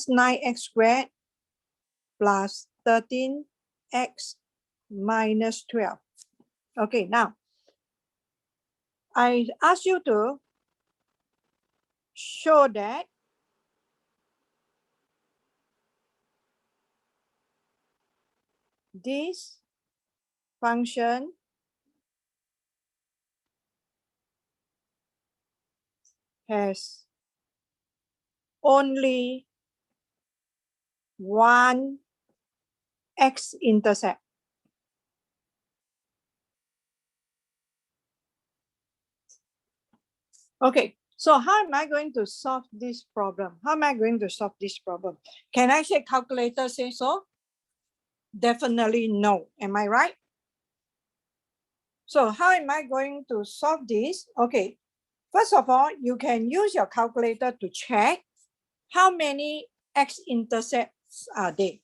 9x squared plus 13x minus 12. Okay, now I ask you to show that this function has only one x-intercept. Okay, so how am I going to solve this problem? How am I going to solve this problem? Can I say calculator say so? Definitely no. Am I right? So how am I going to solve this? Okay, first of all, you can use your calculator to check how many x-intercepts are there.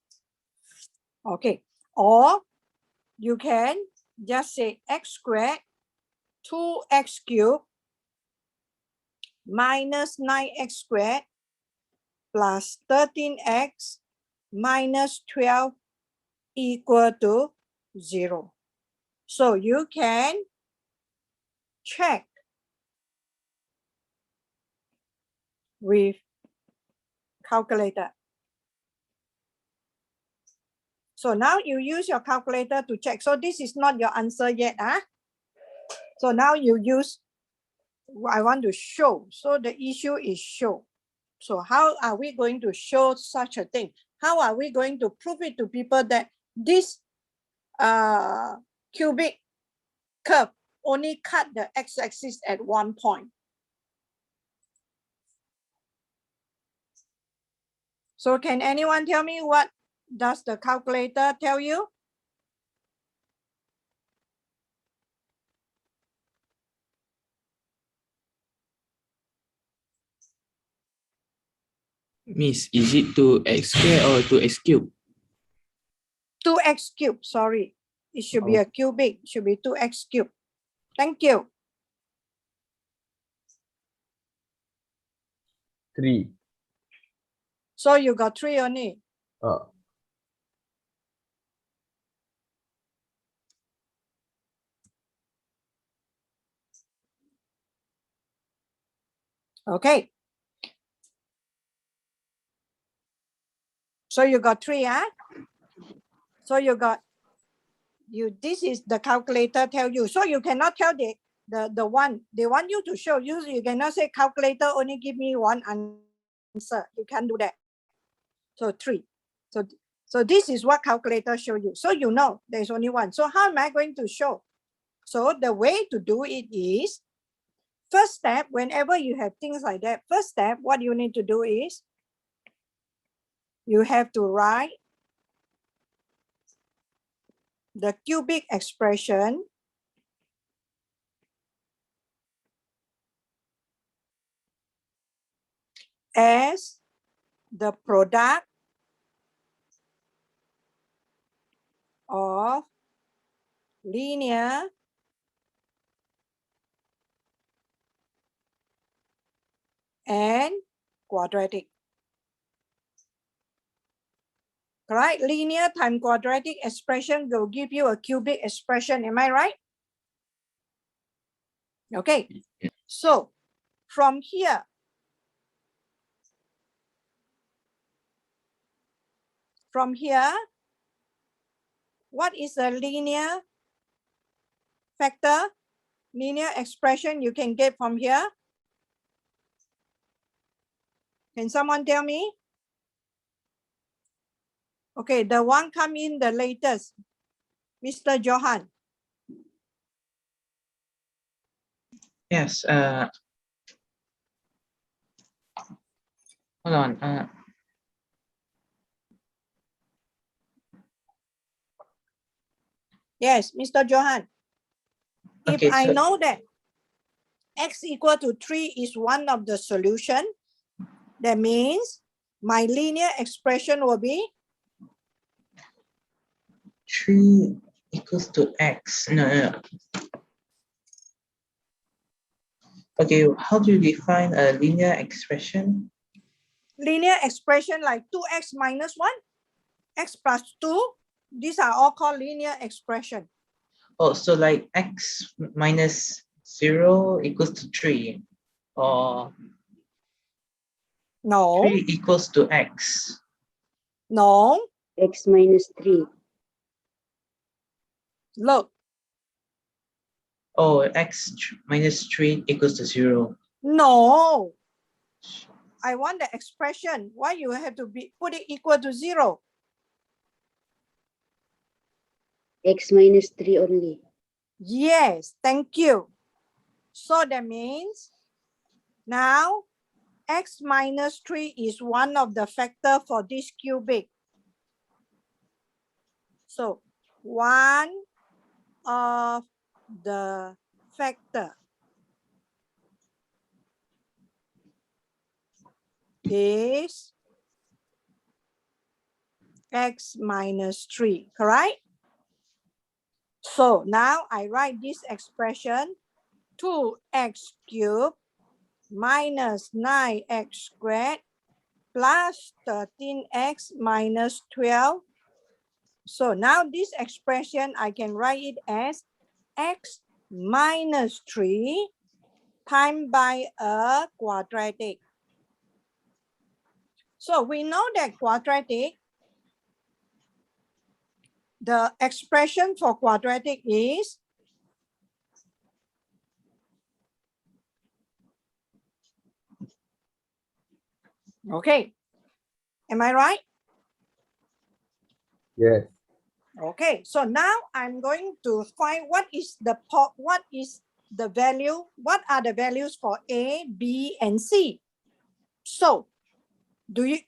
Okay, or you can just say x squared 2x cubed minus 9x squared plus 13x minus 12 equal to 0. So you can check with calculator. So now you use your calculator to check. So this is not your answer yet. Huh? So now you use, I want to show. So the issue is show. So how are we going to show such a thing? How are we going to prove it to people that this cubic curve only cut the x-axis at one point? So can anyone tell me what does the calculator tell you? Miss, is it 2x squared or 2x cubed? 2x cubed, sorry. It should be a cubic, it should be 2x cubed. Thank you. 3. So you got 3 only. Okay. So you got 3, huh? So you got, this is the calculator tell you. So you cannot tell the one, they want you to show you. You cannot say calculator only give me one answer. You can't do that. So 3. So this is what calculator show you. So you know there's only one. So how am I going to show? So the way to do it is, first step, whenever you have things like that, first step, what you need to do is, you have to write the cubic expression as the product of linear and quadratic. Right? Linear times quadratic expression will give you a cubic expression. Am I right? Okay. So from here, what is a linear factor, linear expression you can get from here? Can someone tell me? Okay, the one come in the latest, Mr. Johan. Yes. Hold on. Yes, Mr. Johan. Okay, if I know that x equal to 3 is one of the solution, that means my linear expression will be 3 equals to x. No. Okay, how do you define a linear expression? linear expression like 2x minus 1, x plus 2. These are all called linear expression. Oh, so like x minus 0 equals to 3, or No, 3 equals to x. no. X minus 3. Look, Oh, x minus 3 equals to 0. no. I want the expression. Why you have to put it equal to 0? X minus 3 only. Yes, thank you. So that means now x minus 3 is one of the factor for this cubic. So one of the factor is x minus 3, correct? So now I write this expression 2x cubed minus 9x squared plus 13x minus 12. So now this expression, I can write it as x minus 3 times by a quadratic. So we know that quadratic, the expression for quadratic is okay. Am I right? Yes. Okay, so now I'm going to find what is the value, what are the values for A, B, and C. So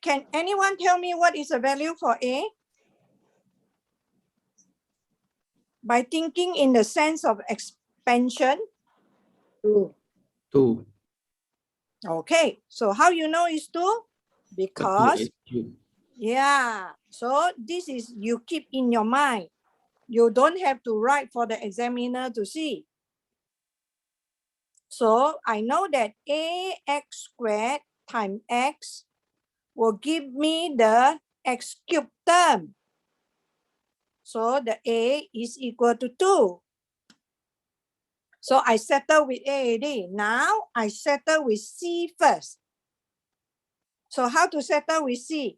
can anyone tell me what is the value for A? By thinking in the sense of expansion. 2. 2. Okay, so how you know it's 2? Because, Cube. yeah, so this is you keep in your mind. You don't have to write for the examiner to see. So I know that ax squared times x will give me the x cubed term. So the A is equal to 2. So I settle with A already. Now I settle with C first. So how to settle with C?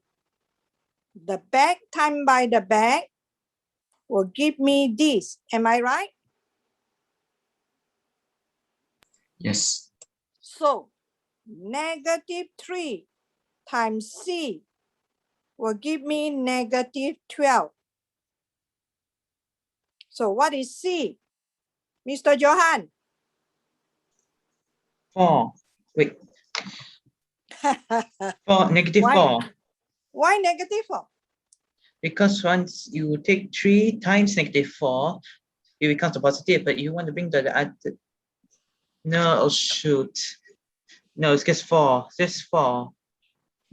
The back times by the back will give me this. Am I right? Yes. So negative 3 times C will give me negative 12. So what is C? Mr. Johan? 4. Wait, 4, negative Why? 4. Why negative 4? Because once you take 3 times negative 4, it becomes a positive, but you want to bring the other. No, oh shoot. No, it's just 4. Just 4.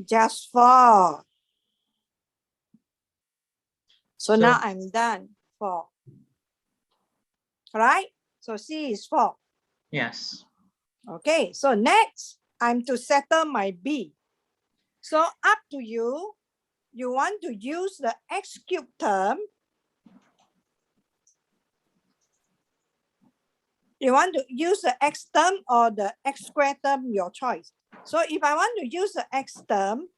Just 4. So So- now I'm done. 4. Right? So C is 4. Yes. Okay, so next, I'm to settle my B. So up to you. You want to use the x cubed term. You want to use the x term or the x squared term, your choice. So if I want to use the x term,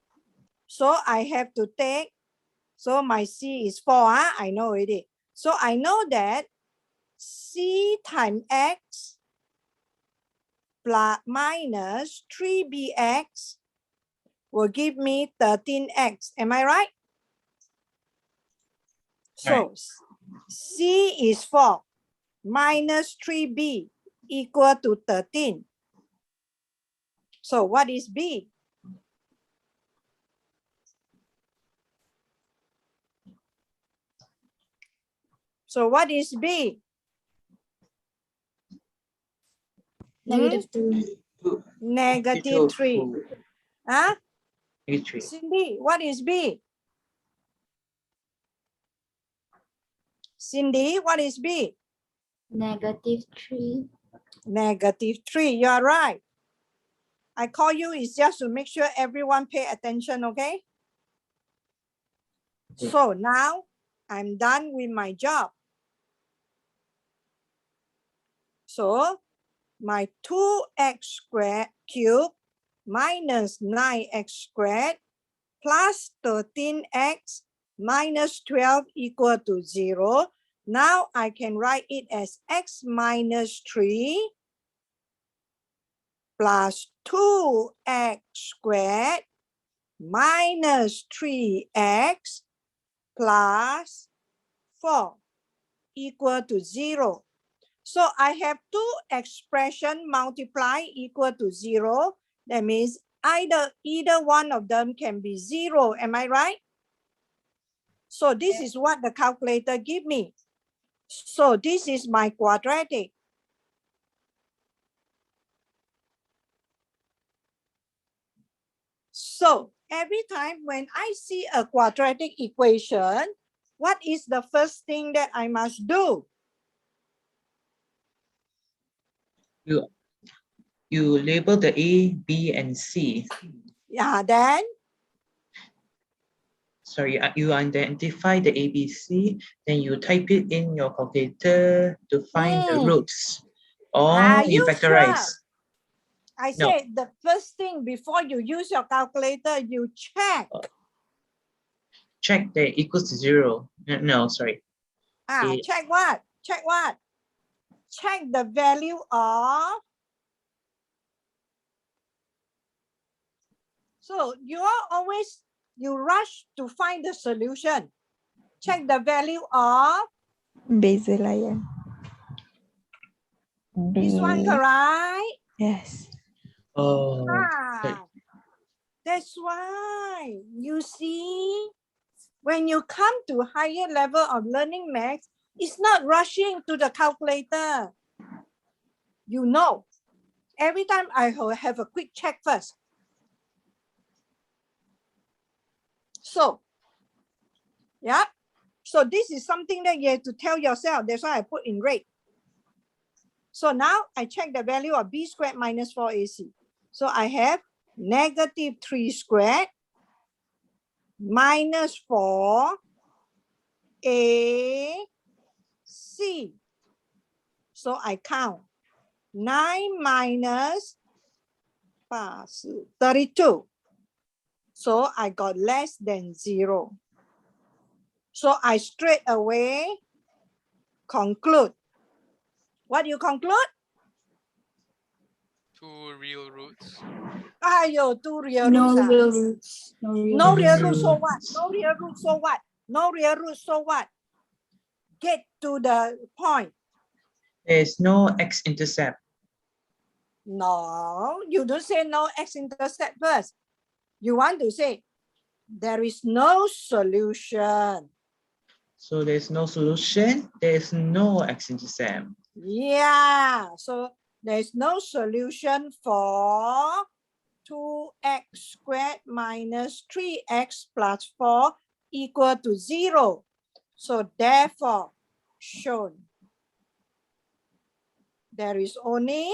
so I have to take, so my C is 4, I know already. So I know that C times x plus minus 3bx will give me 13x. Am I right? So C is 4 minus 3b equal to 13. So what is B? So what is B? Negative 2. Negative 3. Huh? Negative 3. Cindy, what is B? Cindy, what is B? Negative 3. Negative 3. You are right. I call you is just to make sure everyone pay attention, okay? So now I'm done with my job. So my 2x squared cubed minus 9x squared plus 13x minus 12 equal to 0. Now I can write it as x minus 3 plus 2x squared minus 3x plus 4 equal to 0. So I have two expressions multiply equal to 0. That means either one of them can be 0. Am I right? So this is what the calculator give me. So this is my quadratic. So every time when I see a quadratic equation, what is the first thing that I must do? You label the A, B, and C. Yeah, then Sorry, you identify the A, B, C, then you type it in your calculator to find the roots. Or Are you you factorize. sure? I No. said the first thing before you use your calculator, you check. Check that equals to 0. No, sorry. A- Check what? Check what? Check the value of. So you rush to find the solution. Check the value of. Baselian. This one correct? Yes. Oh, That's why you see, when you come to higher level of learning maths, it's not rushing to the calculator. You know, every time I will have a quick check first. So, yeah. So this is something that you have to tell yourself. That's why I put in red. So now I check the value of b squared minus 4ac. So I have negative 3 squared minus 4 AC. So I count 9 minus 32. So I got less than 0. So I straight away conclude. What do you conclude? 2 real roots. Two real No roots. real roots. No real root, so what? No real root, so what? No real root, so what? Get to the point. there's no x-intercept. No, you don't say no x-intercept first. You want to say there is no solution. So there's no solution. There's no x-intercept. Yeah, so there's no solution for 2x squared minus 3x plus 4 equal to 0. So therefore, shown. There is only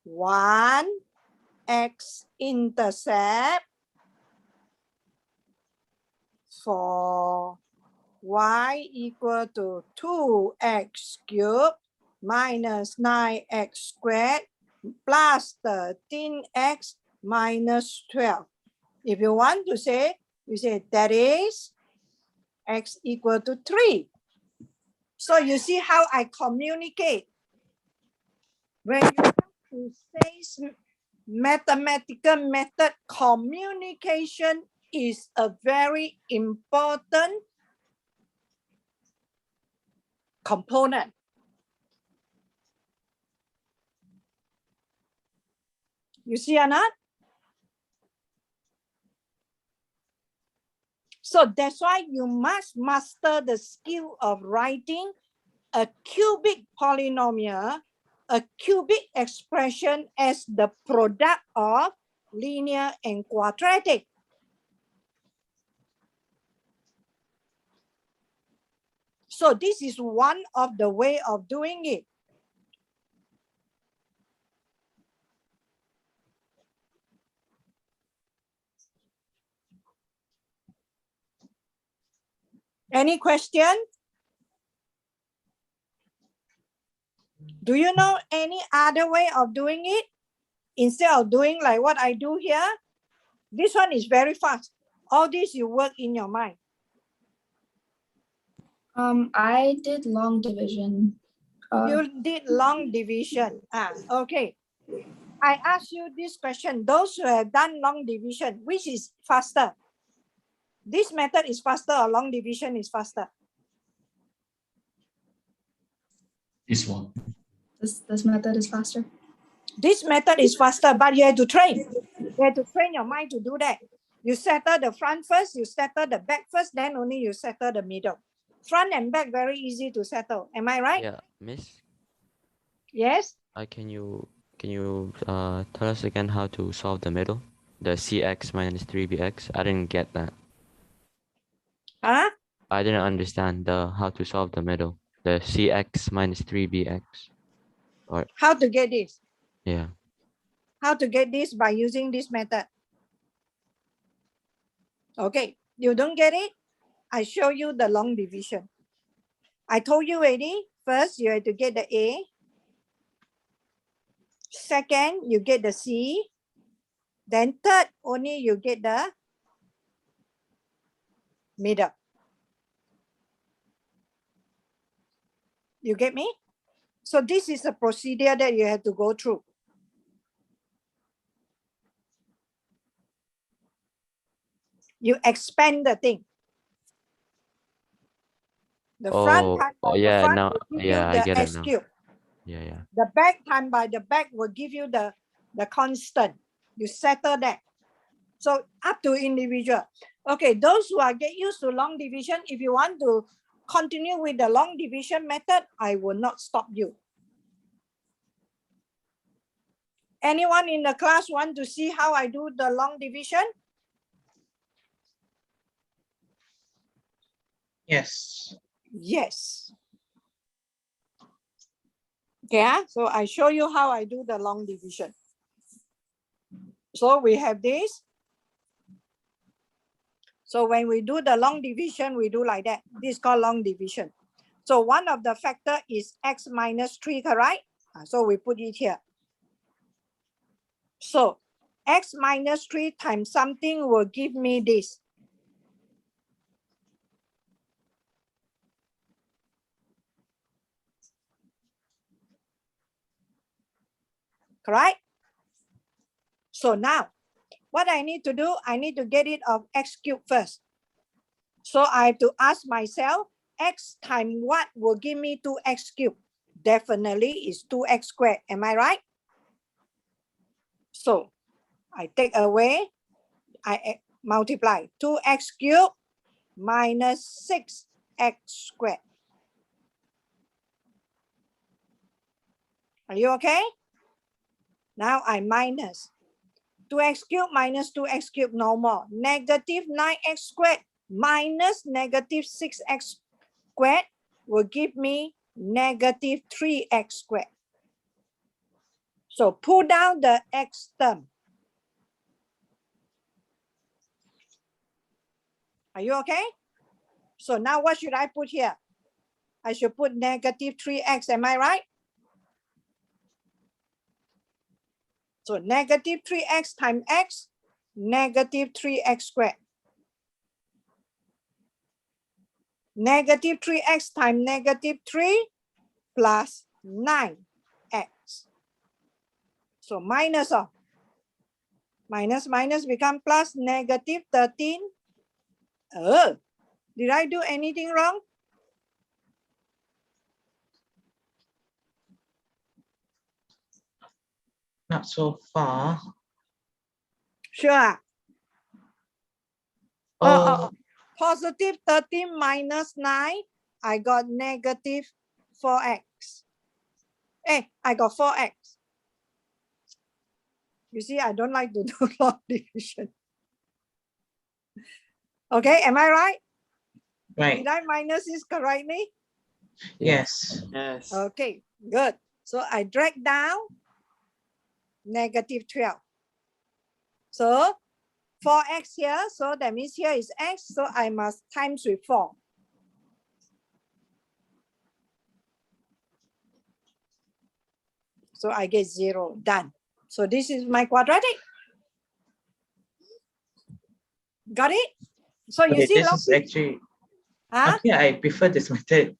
one x-intercept for y equal to 2x cubed minus 9x squared plus 13x minus 12. If you want to say, you say that is x equal to 3. So you see how I communicate. When you have to say mathematical method, communication is a very important component. You see or not? So that's why you must master the skill of writing a cubic polynomial, a cubic expression as the product of linear and quadratic. So this is one of the way of doing it. Any question? Do you know any other way of doing it? Instead of doing like what I do here, this one is very fast. All this you work in your mind. I did long division. You did long division. Okay. I ask you this question. Those who have done long division, which is faster? This method is faster or long division is faster? This one. This method is faster. This method is faster, but you have to train. You have to train your mind to do that. You settle the front first, you settle the back first, then only you settle the middle. Front and back very easy to settle. Am I right? Yeah, Miss. Yes. Can you tell us again how to solve the middle? The cx minus 3bx. I didn't get that. Huh? I didn't understand how to solve the middle. The cx minus 3bx. How to get this? Yeah. How to get this by using this method? Okay, you don't get it? I show you the long division. I told you already. First, you have to get the A. Second, you get the C. Then third, only you get the middle. You get me? So this is a procedure that you have to go through. You expand the thing. The front time by the yeah, front now, will give yeah, you I the get it X now. cube. Yeah. The back time by the back will give you the constant. You settle that. So up to individual. Okay, those who are get used to long division, if you want to continue with the long division method, I will not stop you. Anyone in the class want to see how I do the long division? Yes. Yes. Okay, so I show you how I do the long division. So we have this. So when we do the long division, we do like that. This is called long division. So one of the factor is x minus 3, correct? So we put it here. So x minus 3 times something will give me this. Correct? So now, what I need to do, I need to get rid of x cubed first. So I have to ask myself, x times what will give me 2x cubed? Definitely is 2x squared. Am I right? So I take away, I multiply 2x cubed minus 6x squared. Are you okay? Now I minus 2x cubed minus 2x cubed, no more. Negative 9x squared minus negative 6x squared will give me negative 3x squared. So pull down the x term. Are you okay? So now what should I put here? I should put negative 3x, am I right? So negative 3x times x, negative 3x squared. Negative 3x times negative 3 plus 9x. So minus of. Minus become plus negative 13. Did I do anything wrong? Not so far. Sure. Oh, Positive 13 minus 9, I got negative 4x. I got 4x. You see, I don't like to do long division. Okay, am I right? right. Did I minus this correctly? Yes. Yes. Okay, good. So I drag down negative 12. So 4x here, so that means here is x, so I must times with 4. So I get 0, done. So this is my quadratic. Got it? So you Okay, see, this is actually, huh? okay, I prefer this method.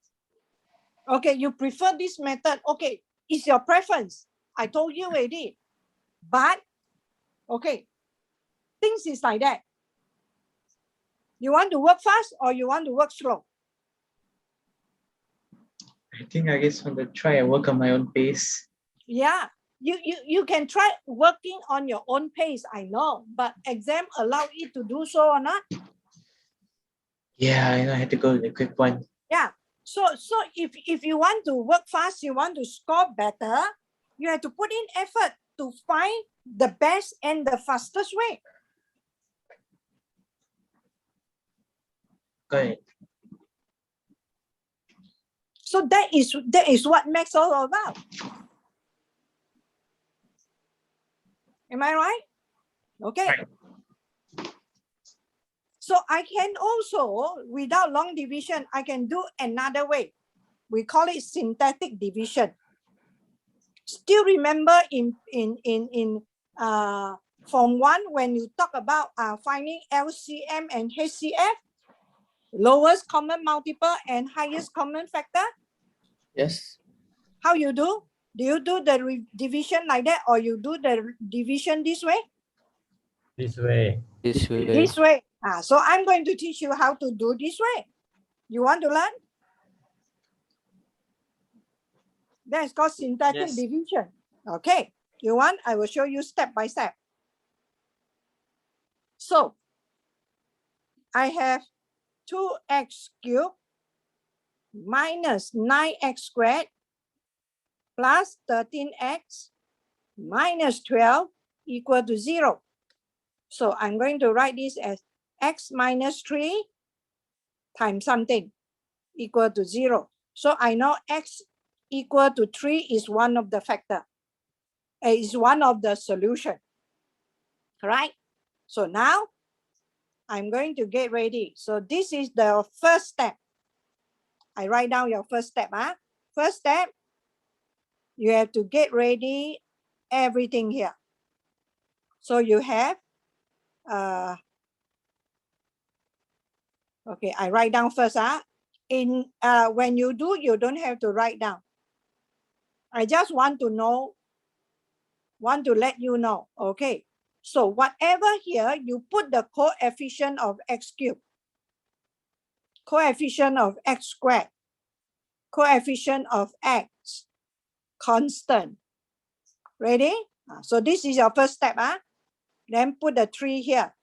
Okay, you prefer this method. Okay, it's your preference. I told you already. But, okay, things is like that. You want to work fast or you want to work slow? I think I just want to try and work on my own pace. Yeah, you can try working on your own pace, I know, but exam allow you to do so or not? Yeah, I know I had to go with a quick one. Yeah, so if you want to work fast, you want to score better, you have to put in effort to find the best and the fastest way. Got it. So that is what maths all about. Am I right? Okay. Right. So I can also, without long division, I can do another way. We call it synthetic division. Still remember in Form 1 when you talk about finding LCM and HCF, lowest common multiple and highest common factor? Yes. How you do? Do you do the division like that or you do the division this way? This way. This way. This way. So I'm going to teach you how to do this way. You want to learn? That's called synthetic Yes. division. Okay. You want? I will show you step by step. So I have 2x cubed minus 9x squared plus 13x minus 12 equal to 0. So I'm going to write this as x minus 3 times something equal to 0. So I know x equal to 3 is one of the factor. Is one of the solution. Right? So now I'm going to get ready. So this is the first step. I write down your first step. First step, you have to get ready everything here. So you have, okay, I write down first. When you do, you don't have to write down. I just want to know, want to let you know. Okay, so whatever here, you put the coefficient of x cubed, coefficient of x squared, coefficient of x, constant. Ready? So this is your first step. Then put the 3 here.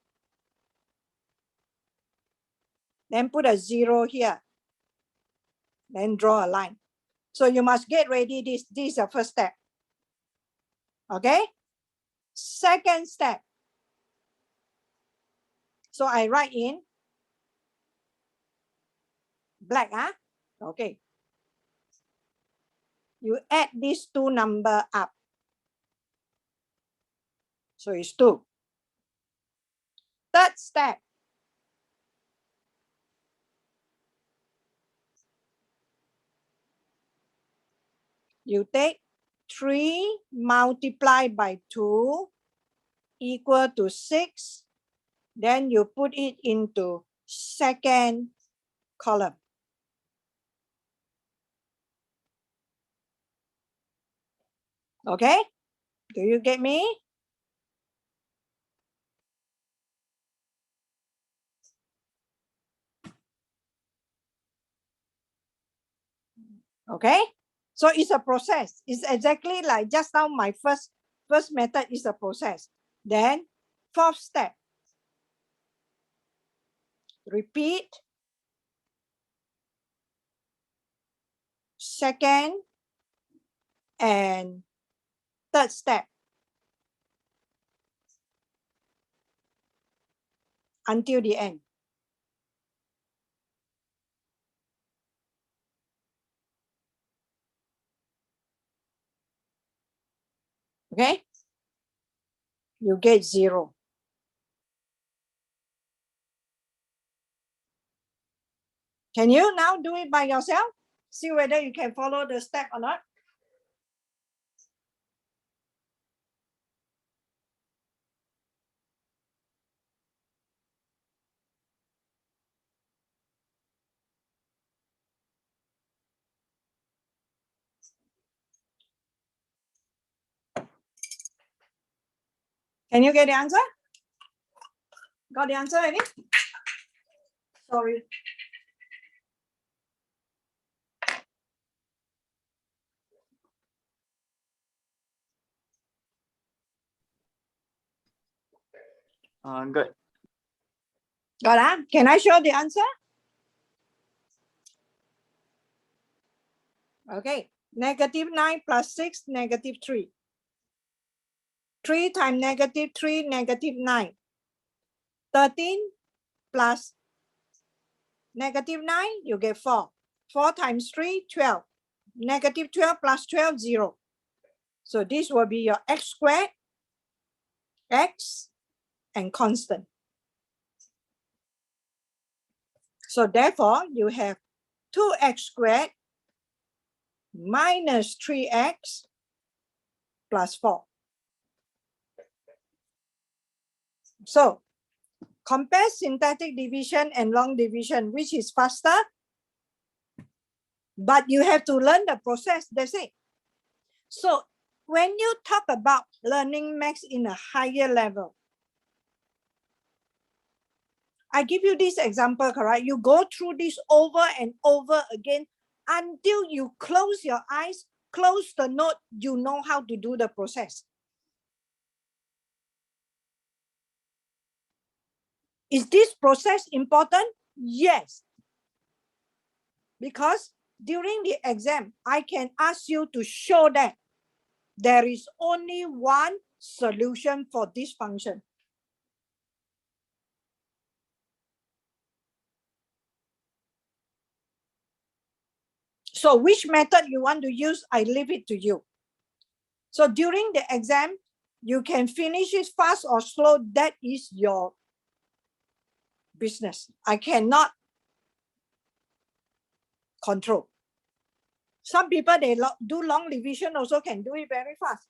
Then put a 0 here. Then draw a line. So you must get ready. This is your first step. Okay? Second step. So I write in black. Okay. You add these two numbers up. So it's 2. Third step. You take 3 multiplied by 2 equal to 6. Then you put it into second column. Okay? Do you get me? Okay? So it's a process. It's exactly like just now my first method is a process. Then fourth step. Repeat. Second and third step. Until the end. Okay? You get 0. Can you now do it by yourself? See whether you can follow the step or not. Can you get the answer? Got the answer already? Sorry. Good. Got that? Can I show the answer? Okay. -9 plus 6, -3. 3 times -3, -9. 13 plus -9, you get 4. 4 times 3, 12. -12 plus 12, 0. So this will be your x squared, x, and constant. So therefore, you have 2x squared minus 3x plus 4. So compare synthetic division and long division, which is faster, but you have to learn the process, that's it. So when you talk about learning maths in a higher level, I give you this example, correct? You go through this over and over again until you close your eyes, close the note, you know how to do the process. Is this process important? Yes. Because during the exam, I can ask you to show that there is only one solution for this function. So which method you want to use, I leave it to you. So during the exam, you can finish it fast or slow. That is your business. I cannot control. Some people, they do long division also can do it very fast.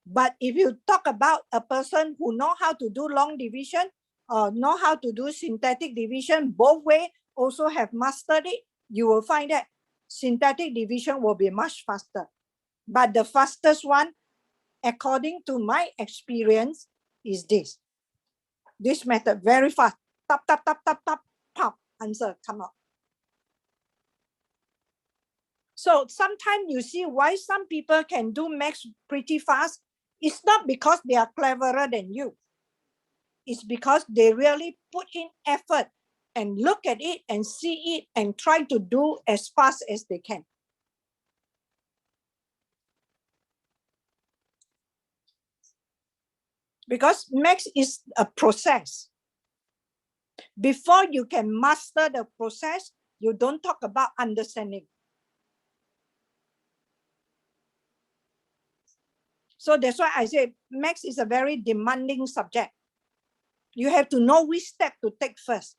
But if you talk about a person who know how to do long division or know how to do synthetic division both way, also have mastered it, you will find that synthetic division will be much faster. But the fastest one, according to my experience, is this. This method, very fast. Tap, tap, tap, tap, tap, pop, answer come out. So sometimes you see why some people can do maths pretty fast. It's not because they are cleverer than you. It's because they really put in effort and look at it and see it and try to do as fast as they can. Because maths is a process. Before you can master the process, you don't talk about understanding. So that's why I say maths is a very demanding subject. You have to know which step to take first.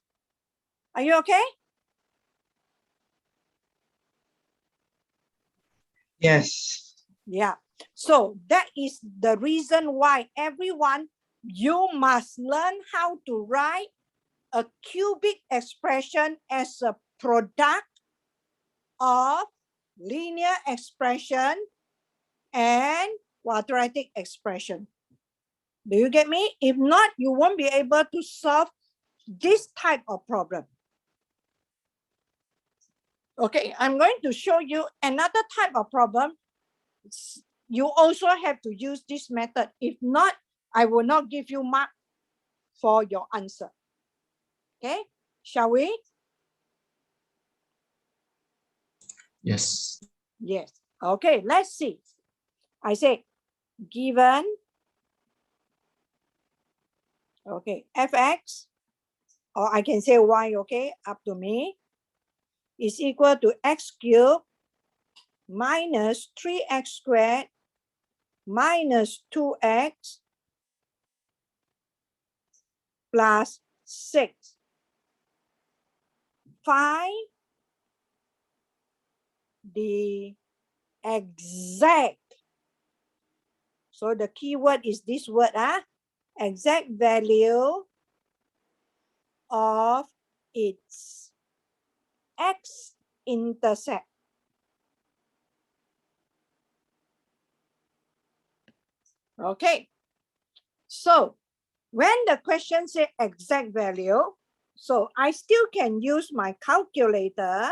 Are you okay? Yes. Yeah. So that is the reason why everyone, you must learn how to write a cubic expression as a product of linear expression and quadratic expression. Do you get me? If not, you won't be able to solve this type of problem. Okay, I'm going to show you another type of problem. You also have to use this method. If not, I will not give you mark for your answer. Okay, shall we? Yes. Yes. Okay, let's see. I say given, okay, fx, or I can say y, okay, up to me, is equal to x cubed minus 3x squared minus 2x plus 6. Find the exact, so the keyword is this word, exact value of its Okay. So when the question say exact value, so I still can use my calculator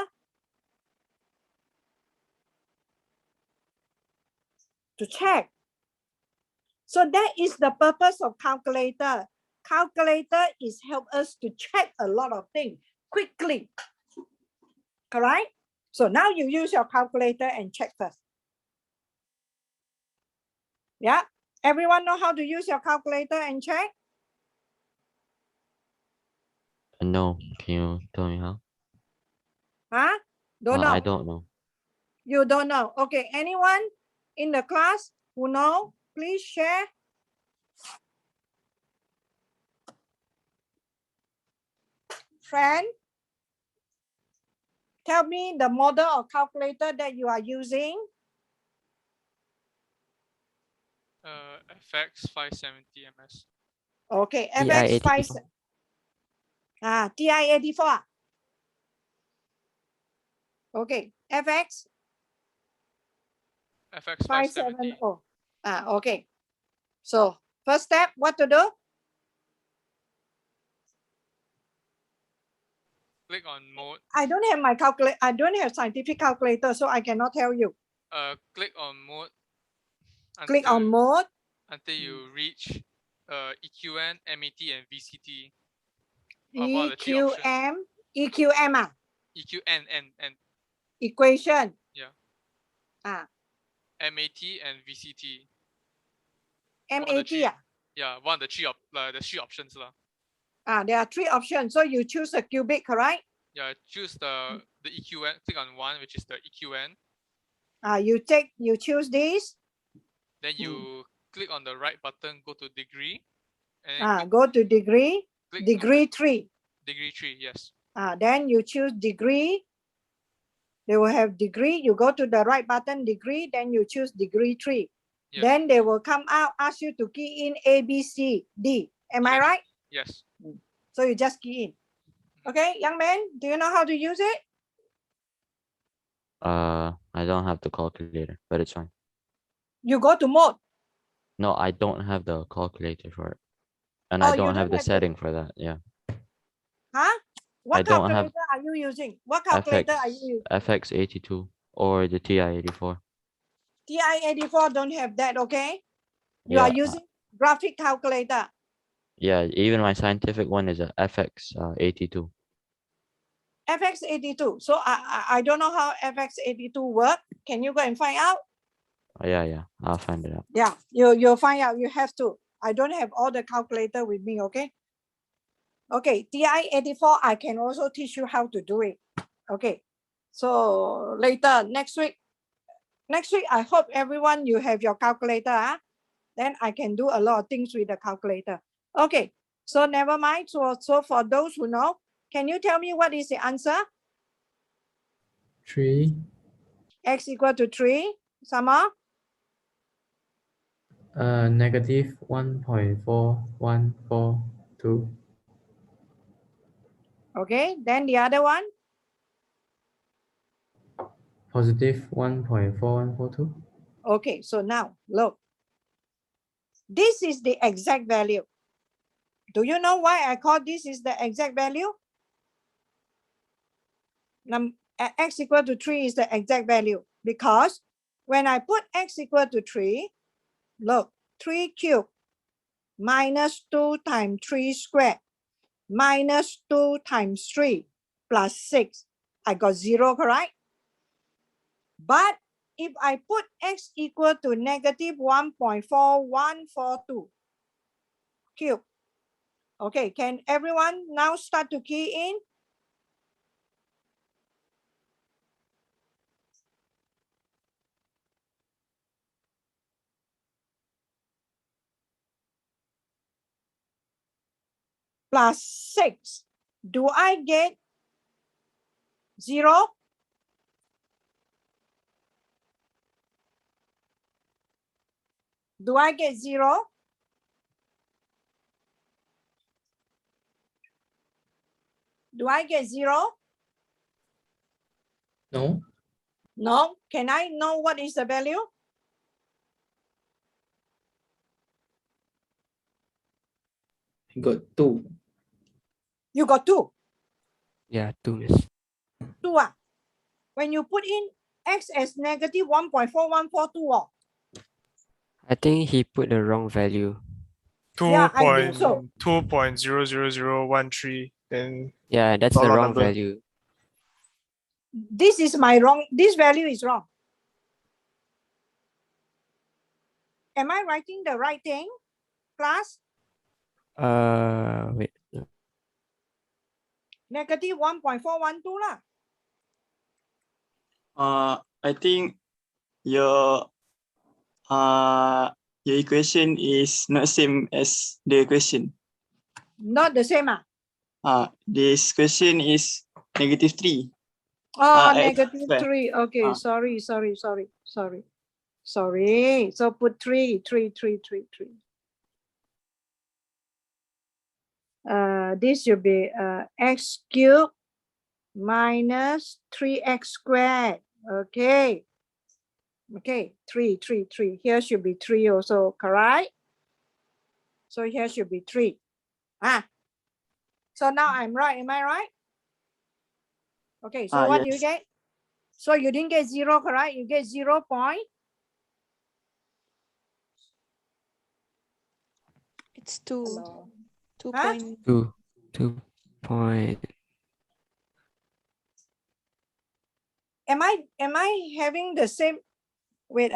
to check. So that is the purpose of calculator. Calculator is help us to check a lot of things quickly. Correct? So now you use your calculator and check first. Yeah. Everyone know how to use your calculator and check? No, can you tell me how? Huh? Don't know. I don't know. You don't know. Okay. Anyone in the class who know, please share. Friend, tell me the model of calculator that you are using. FX 570 ms. Okay, TI FX 5. 84. TI 84. Okay, FX FX 570. 570. Okay. So first step, what to do? Click on mode. I don't have my calculator. I don't have scientific calculator, so I cannot tell you. Click on mode. Click on mode. until you reach EQN, MAT, and VCT. EQM. EQM. EQN and Equation. Yeah. MAT and VCT. MAT. Yeah, one of the three options lah. There are three options. So you choose a cubic, correct? Yeah, choose the EQN. Click on one, which is the EQN. You choose this. Then you click on the right button, go to degree. And Go to degree. Degree 3. Degree 3, yes. Then you choose degree. They will have degree. You go to the right button, degree. Then you choose degree 3. Yes. Then they will come out, ask you to key in A, B, C, D. Am I right? Yes. So you just key in. Okay, young man, do you know how to use it? I don't have the calculator, but it's fine. You go to mode. No, I don't have the calculator for it. And Oh, I you don't have don't the have to- setting for that. Yeah. Huh? What I don't have calculator are you using? What calculator are you using? FX82 or the TI-84. TI-84 don't have that, okay? You Yeah, are using graphic calculator. Yeah, even my scientific one is a FX82. FX82. So I don't know how FX82 work. Can you go and find out? Yeah, I'll find it out. Yeah, you'll find out. You have to. I don't have all the calculator with me, okay? Okay, TI-84, I can also teach you how to do it. Okay, so later, next week, I hope everyone, you have your calculator. Then I can do a lot of things with the calculator. Okay, so never mind. So for those who know, can you tell me what is the answer? 3. X equal to 3. Sama? Negative 1.4142. Okay, then the other one? Positive 1.4142. Okay, so now look. This is the exact value. Do you know why I call this is the exact value? X equal to 3 is the exact value because when I put X equal to 3, look, 3 cubed minus 2 times 3 squared minus 2 times 3 plus 6. I got 0, correct? But if I put X equal to negative 1.4142 cube. Okay, can everyone now start to key in? Plus 6. Do I get 0? Do I get 0? Do I get 0? No. No. Can I know what is the value? Got 2. You got 2. Yeah, 2, miss. 2 ah. When you put in x as negative 1.4142 oh. I think he put the wrong value. Yeah, I think so. 2.00013. Then Yeah, that's Not the wrong wrong number. value. This is my wrong. This value is wrong. Am I writing the right thing, class? Wait. Negative 1.412 lah. I think your equation is not same as the question. Not the same ah. This question is -3. Oh, X negative square. 3. Okay, sorry. So put 3. This should be x cubed minus 3x squared. Okay. 3. Here should be 3 also, correct? So here should be 3. So now I'm right. Am I right? Okay, so what do you Yes. get? So you didn't get 0, correct? You get 0 point. It's 2. Hello. 2 Huh? point. 2 point. Am I having the same? Wait,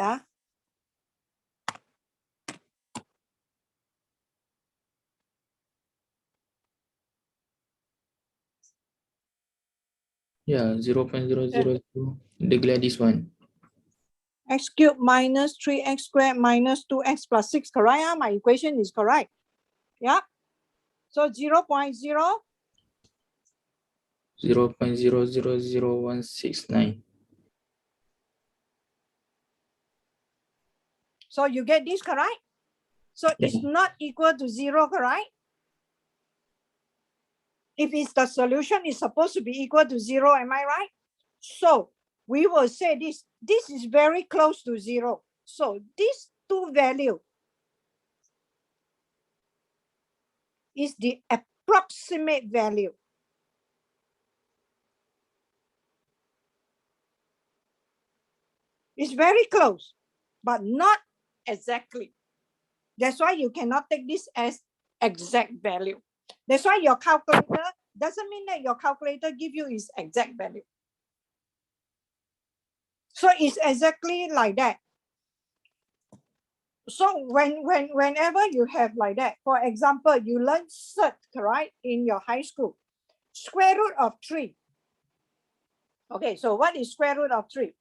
Yeah, 0.002. The Gladys one. x cubed minus 3x squared minus 2x plus 6, correct? My equation is correct. Yeah. So 0.0. 0.000169. So you get this, correct? So it's not equal to 0, correct? If it's the solution, it's supposed to be equal to 0, am I right? So we will say this is very close to 0. So these two value is the approximate value. It's very close, but not exactly. That's why you cannot take this as exact value. That's why your calculator doesn't mean that your calculator give you its exact value. So it's exactly like that. So whenever you have like that, for example, you learn cert, right, in your high school, square root of 3. Okay, so what is square root of 3?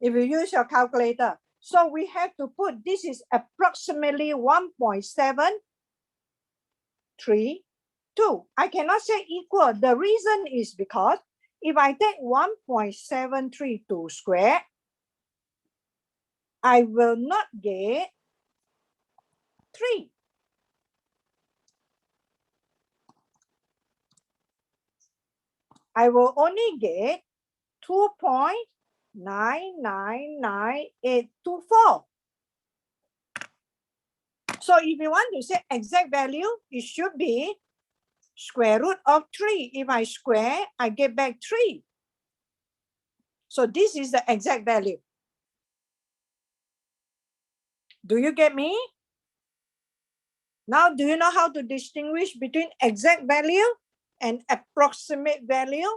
If you use your calculator, so we have to put this is approximately 1.732. I cannot say equal. The reason is because if I take 1.732 square, I will not get 3. I will only get 2.999824. So if you want to say exact value, it should be square root of 3. If I square, I get back 3. So this is the exact value. Do you get me? Now, do you know how to distinguish between exact value and approximate value?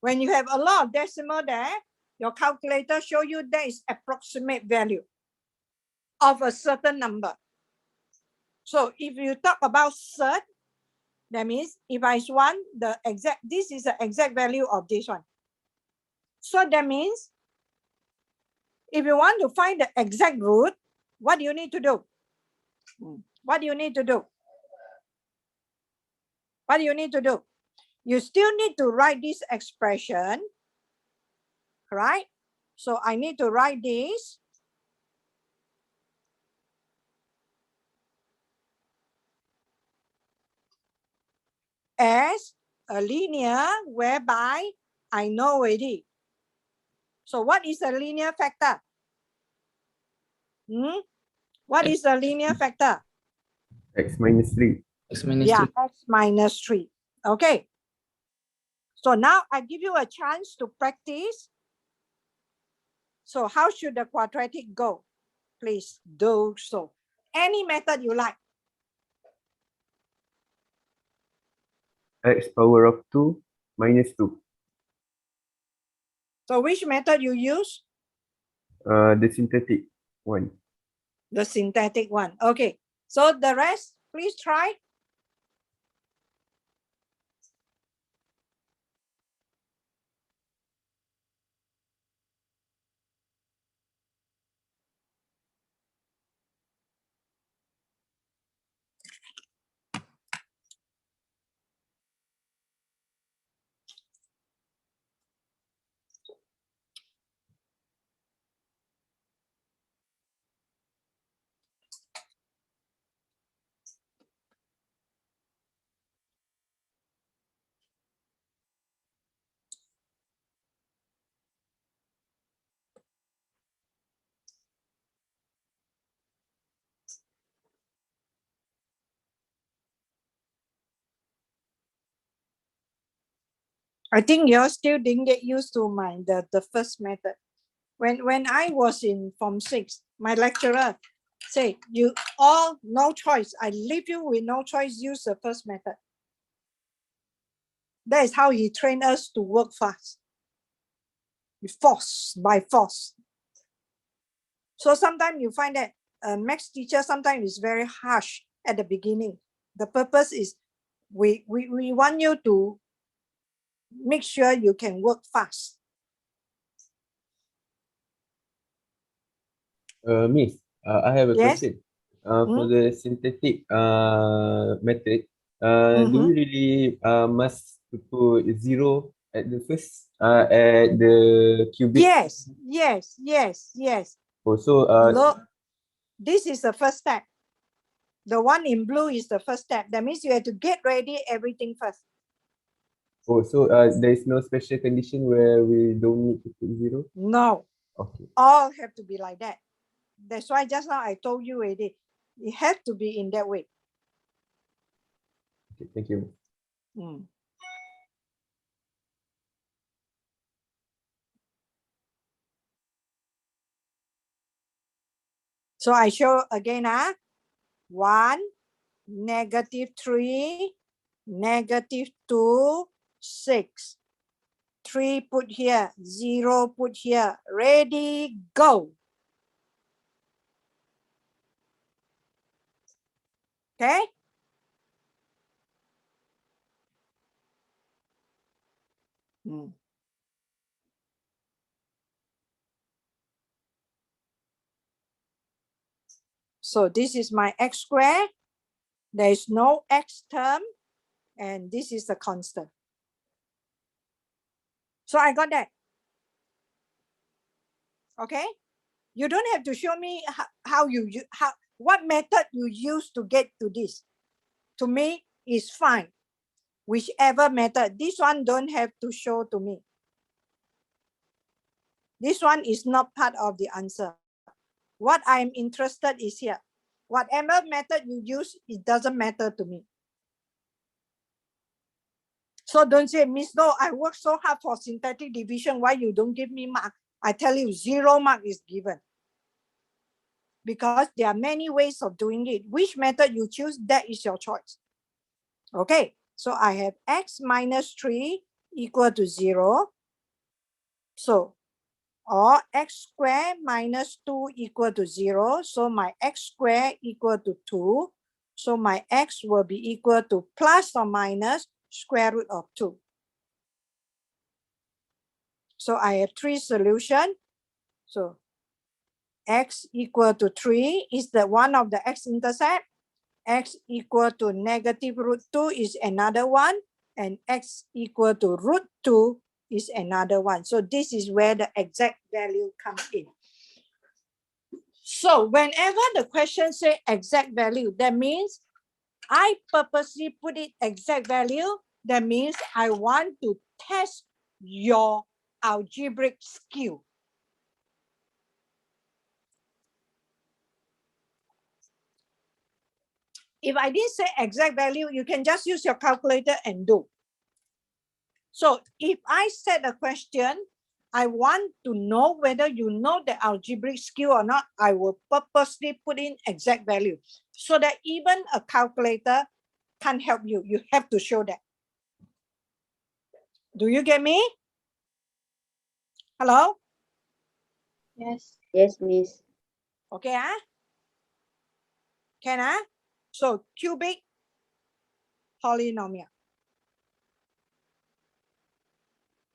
When you have a lot of decimal there, your calculator show you that is approximate value of a certain number. So if you talk about cert, that means if I want the exact, this is the exact value of this one. So that means if you want to find the exact root, what do you need to do? What do you need to do? What do you need to do? You still need to write this expression, right? So I need to write this as a linear whereby I know already. So what is a linear factor? What is the linear factor? X minus 3. X minus Yeah, 3. x minus 3. Okay. So now I give you a chance to practice. So how should the quadratic go? Please do so. Any method you like. X power of 2 minus 2. So which method you use? The synthetic one. The synthetic one. Okay. So the rest, please try. I think you still didn't get used to the first method. When I was in Form 6, my lecturer say, you all no choice. I leave you with no choice, use the first method. That is how he trained us to work fast. By force. So sometimes you find that maths teacher sometimes is very harsh at the beginning. The purpose is we want you to make sure you can work fast. Miss, I have a Yes? question. For the synthetic method, do we really must put 0 at the first at the cubic? Yes. Also, Look, this is the first step. The one in blue is the first step. That means you have to get ready everything first. oh, so there is no special condition where we don't need to put 0? No. Okay. All have to be like that. That's why just now I told you already. It has to be in that way. Okay, thank you. So I show again, 1, -3, -2, 6. 3 put here, 0 put here. Ready, go. Okay? So this is my x squared. There is no x term, and this is the constant. So I got that. Okay? You don't have to show me what method you use to get to this. To me, is fine. Whichever method. This one don't have to show to me. This one is not part of the answer. What I'm interested is here. Whatever method you use, it doesn't matter to me. So don't say, Miss No, I work so hard for synthetic division. Why you don't give me mark? I tell you, 0 mark is given. Because there are many ways of doing it. Which method you choose, that is your choice. Okay, so I have x minus 3 equal to 0. So, or x squared minus 2 equal to 0. So my x squared equal to 2. So my x will be equal to plus or minus square root of 2. So I have 3 solutions. So x equal to 3 is the one of the x-intercept. X equal to -√2 is another one. And x equal to √2 is another one. So this is where the exact value comes in. So whenever the question say exact value, that means I purposely put it exact value. That means I want to test your algebraic skill. If I didn't say exact value, you can just use your calculator and do. So if I set a question, I want to know whether you know the algebraic skill or not, I will purposely put in exact value so that even a calculator can't help you. You have to show that. Do you get me? Hello? Yes. Yes, Miss. Okay, Can So cubic polynomial.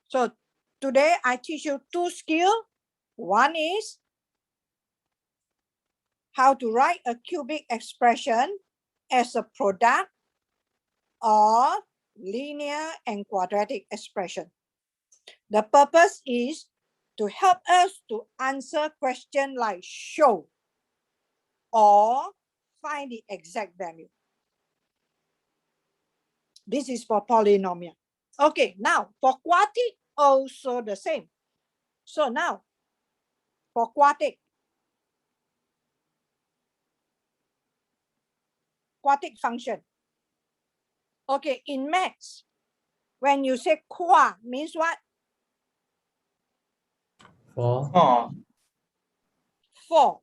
So today I teach you two skills. One is how to write a cubic expression as a product of linear and quadratic expression. The purpose is to help us to answer questions like show or find the exact value. This is for polynomial. Okay, now for quadratic, also the same. So now for quadratic function. Okay, in maths, when you say qua means what? 4. 4. 4.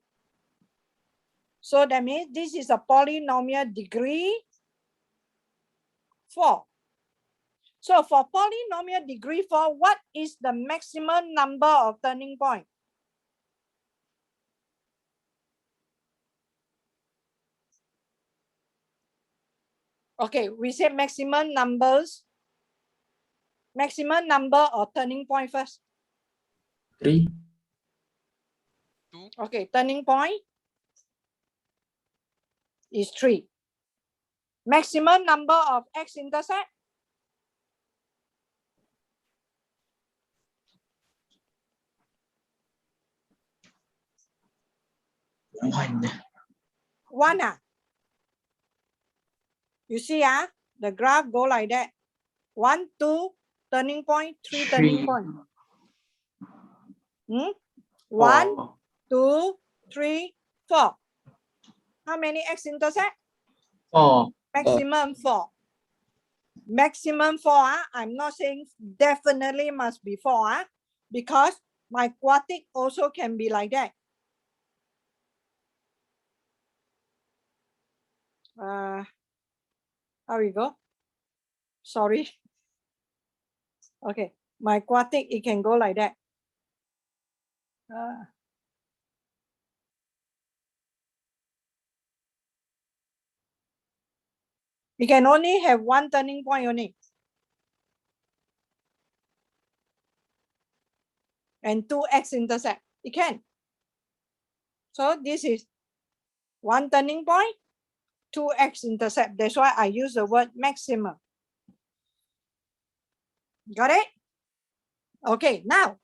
So that means this is a polynomial degree 4. So for polynomial degree 4, what is the maximum number of turning point? Okay, we say maximum number of turning point first. 3. 2. Okay, turning point is 3. Maximum number of x-intercept? 1. 1. You see, the graph go like that. 1, 2, turning point, 3 turning point. 1, 2, 3, 4. How many x-intercept? 4. Maximum 4. Maximum 4. I'm not saying definitely must be 4. Because my quadratic also can be like that. How we go? Sorry. Okay, my quadratic, it can go like that. You can only have one turning point only. And 2 x-intercept. It can. So this is one turning point, 2 x-intercept. That's why I use the word maximum. Got it? Okay, now,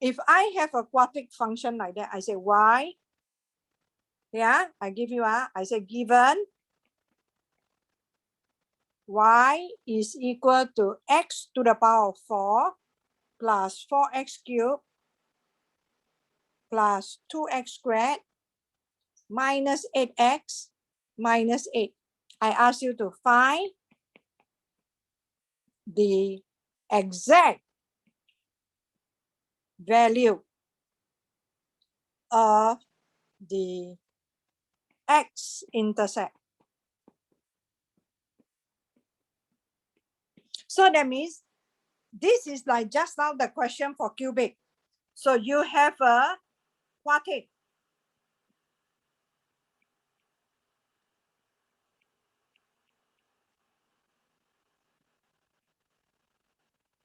if I have a quadratic function like that, I say y. Yeah, I give you I say given y is equal to x to the power of 4 plus 4x cubed plus 2x squared minus 8x minus 8. I ask you to find the exact value of the x-intercept. So that means this is like just now the question for cubic. So you have a quadratic.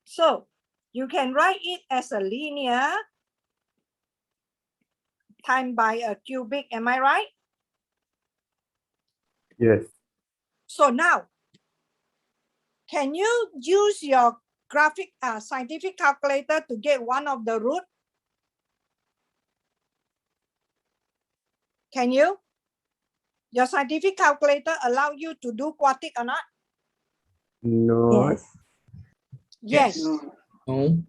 So you can write it as a linear times by a cubic. Am I right? Yes. So now, can you use your graphic scientific calculator to get one of the root? Can you? Your scientific calculator allow you to do quadratic or not? No. Yes. Yes. No.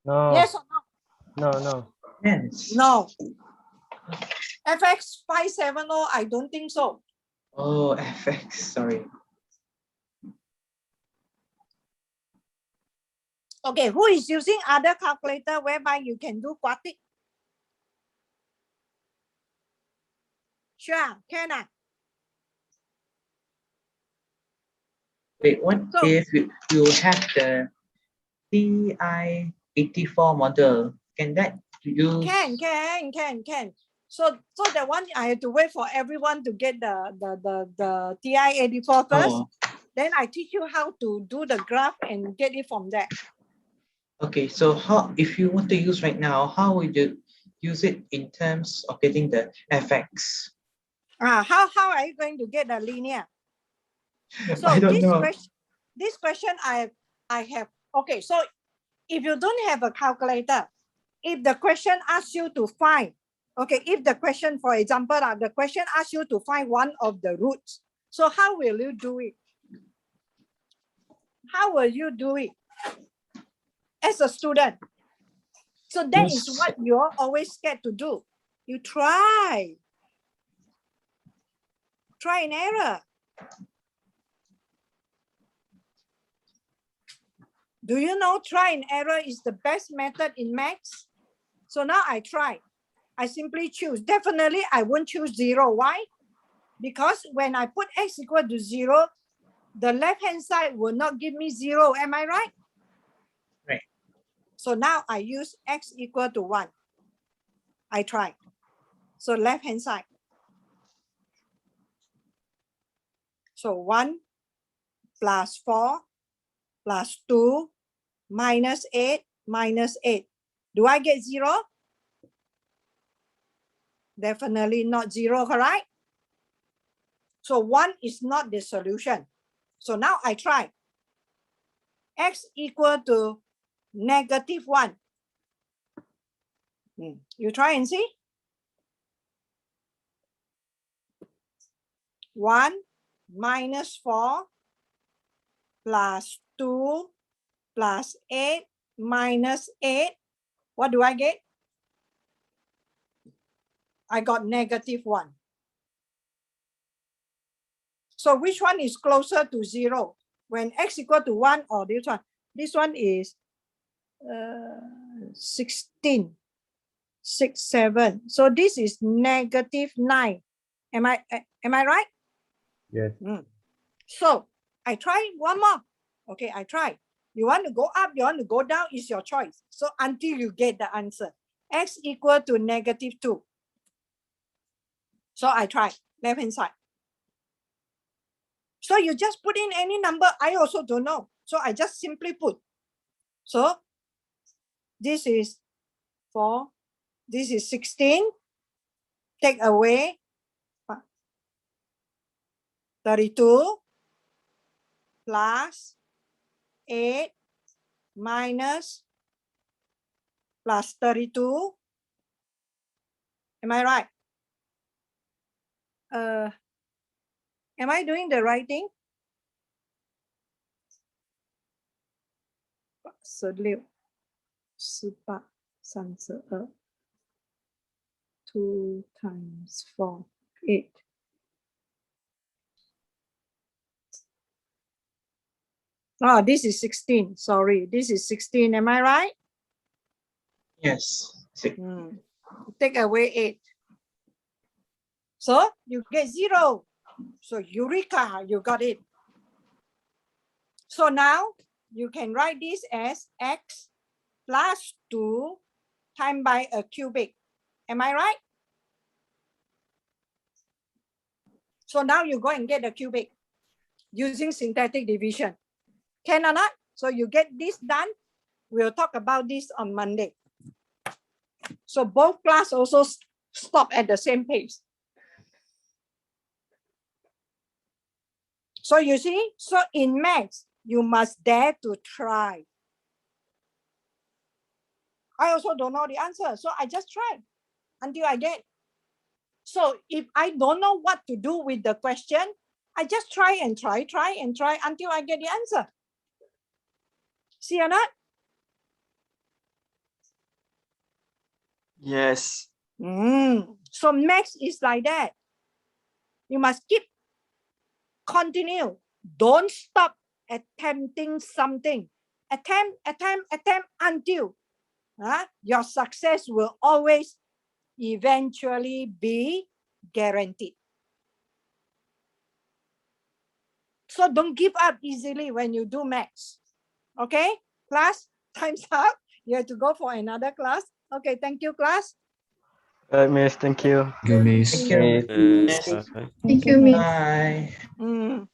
No. Yes or no? No, no. Yes. No. FX 570, I don't think so. Oh, FX, sorry. Okay, who is using other calculator whereby you can do quatic? Sure, can I? Wait, what So- if you have the TI-84 model? Can that use? Can. So that one I have to wait for everyone to get the TI-84 first. Oh, Then I teach you how to do the graph and get it from there. okay. So how, if you want to use right now, how would you use it in terms of getting the FX? How are you going to get the linear? So I don't know. This question I have. Okay, so if you don't have a calculator, if the question asks you to find, okay, if the question, for example, the question asks you to find one of the roots, so how will you do it? How will you do it as a student? So that is Yes. what you're always scared to do. You try and error. Do you know try and error is the best method in maths? So now I try. I simply choose. Definitely, I won't choose 0. Why? Because when I put x equal to 0, the left-hand side will not give me 0. Am I right? Right. So now I use x equal to 1. I try. So left-hand side. So 1 plus 4 plus 2 minus 8 minus 8. Do I get 0? Definitely not 0, correct? So 1 is not the solution. So now I try. X equal to -1. You try and see. 1 minus 4 plus 2 plus 8 minus 8. What do I get? I got -1. So which one is closer to 0? When x equal to 1 or this one? This one is 16, 6, 7. So this is -9. Am I right? Yes. So I try one more. Okay, I try. You want to go up, you want to go down, is your choice. So until you get the answer. X equal to -2. So I try left-hand side. So you just put in any number. I also don't know. So I just simply put. So this is 4. This is 16. Take away 32 plus 8 minus plus 32. Am I right? Am I doing the right thing? 16, 18, 32. 2 times 4, 8. Oh, this is 16. Sorry, this is 16. Am I right? Yes. Take away 8. So you get 0. So Eureka, you got it. So now you can write this as x plus 2 times by a cubic. Am I right? So now you go and get the cubic using syntactic division. Can or not? So you get this done. We'll talk about this on Monday. So both class also stop at the same pace. So you see, so in maths, you must dare to try. I also don't know the answer, so I just try until I get. So if I don't know what to do with the question, I just try and try until I get the answer. See or not? Yes. So maths is like that. You must keep continue. Don't stop attempting something. Attempt until your success will always eventually be guaranteed. So don't give up easily when you do maths. Okay, class, time's up. You have to go for another class. Okay, thank you, class. Miss, thank you. Thank you, Miss. Thank you. Yes. Thank you, Miss. Bye. Mm.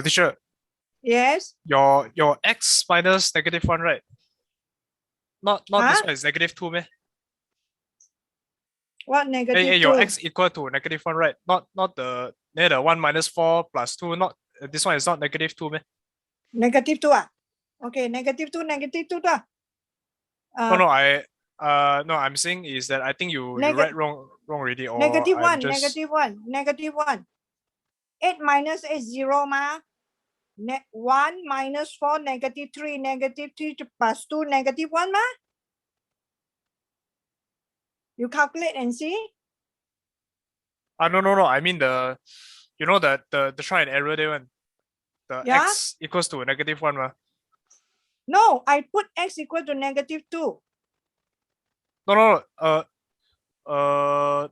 Teacher, Yes. your x minus -1, right? Not this Huh? one is -2, meh? What negative Hey, your two? x equal to -1, right? Not the 1 minus 4 plus 2. Not this one is not -2, meh? Negative two. Okay, negative two. No, I'm saying is that I think you read wrong already, or Negative I'm one. just Negative one. 8 minus 8, 0 ma. 1 minus 4, -3, -3 plus 2, -1 ma. You calculate and see. no. I mean the the try and error there one. The Yeah? x equals to -1 ma. No, I put x equal to -2. No,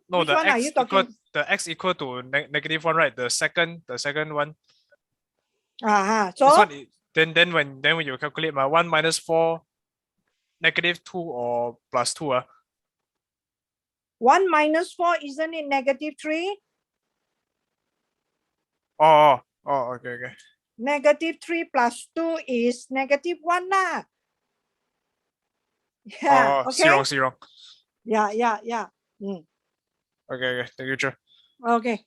Which the one are x you equal talking? equal to -1, right? The second one. So This one then when you calculate 1 minus 4, -2 or plus 2 1 minus 4, isn't it -3? Oh, okay. -3 plus 2 is -1 lah. Yeah, Oh, okay. see wrong. Yeah. Mm. Okay. Thank you, teacher. Okay.